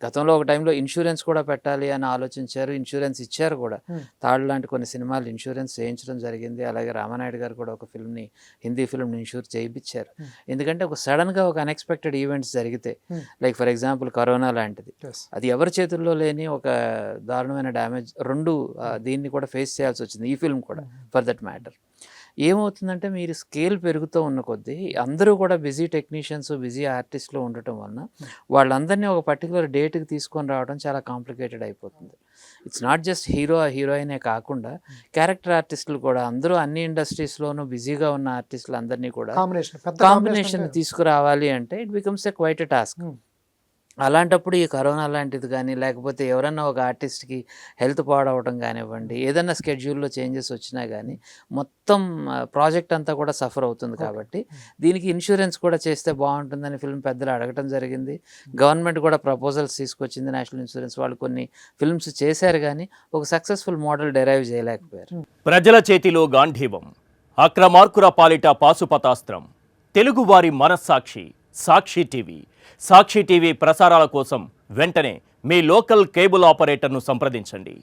గతంలో ఒక టైంలో ఇన్సూరెన్స్ కూడా పెట్టాలి అని ఆలోచించారు, ఇన్సూరెన్స్ ఇచ్చారు కూడా. తాడు లాంటి కొన్ని సినిమాలు ఇన్సూరెన్స్ చేయించడం జరిగింది. అలాగే రామానాయుడు గారు కూడా ఒక ఫిల్మ్ని, హిందీ ఫిల్మ్ని ఇన్సూర్ చేయించారు. ఎందుకంటే ఒక సడన్గా ఒక అన్ఎక్స్పెక్టెడ్ ఈవెంట్స్ జరిగితే, లైక్ ఫర్ ఎగ్జాంపుల్ కరోనా లాంటిది, అది ఎవరి చేతుల్లో లేని ఒక దారుణమైన డ్యామేజ్, రెండు దీన్ని కూడా ఫేస్ చేయాల్సి వచ్చింది, ఈ ఫిల్మ్ కూడా ఫర్ దట్ మ్యాటర్. ఏమవుతుందంటే మీరు స్కేల్ పెరుగుతూ ఉన్న కొద్దీ అందరూ కూడా బిజీ టెక్నీషియన్స్, బిజీ ఆర్టిస్టులు ఉండటం వలన వాళ్ళందరినీ ఒక పర్టికులర్ డేట్కి తీసుకొని రావడం చాలా కాంప్లికేటెడ్ అయిపోతుంది. ఇట్స్ నాట్ జస్ట్ హీరో హీరోయినే కాకుండా క్యారెక్టర్ ఆర్టిస్టులు కూడా అందరూ అన్ని ఇండస్ట్రీస్లోనూ బిజీగా ఉన్న ఆర్టిస్టులు అందరినీ కూడా కాంబినేషన్ తీసుకురావాలి అంటే it becomes a quite a task. అలాంటప్పుడు ఈ కరోనా లాంటిది కానీ, లేకపోతే ఎవరన్నా ఒక ఆర్టిస్ట్కి హెల్త్ పాడవడం కానివ్వండి, ఏదన్నా స్కెడ్యూల్లో చేంజెస్ వచ్చినా కానీ మొత్తం ప్రాజెక్ట్ అంతా కూడా సఫర్ అవుతుంది. కాబట్టి దీనికి ఇన్సూరెన్స్ కూడా చేస్తే బాగుంటుందని ఫిల్మ్ పెద్దలు అడగటం జరిగింది. గవర్నమెంట్ కూడా ప్రపోజల్స్ తీసుకొచ్చింది, నేషనల్ ఇన్సూరెన్స్ వాళ్ళు కొన్ని ఫిల్మ్స్ చేశారు, కానీ ఒక సక్సెస్ఫుల్ మోడల్ డెరైవ్ చేయలేకపోయారు. ప్రజల చేతిలో గాంధీవం, అక్రమార్కుల పాలిట పాశుపతాస్త్రం. తెలుగువారి మనస్సాక్షి సాక్షి టీవీ. సాక్షి టీవీ ప్రసారాల కోసం వెంటనే మీ లోకల్ కేబుల్ ఆపరేటర్ను సంప్రదించండి.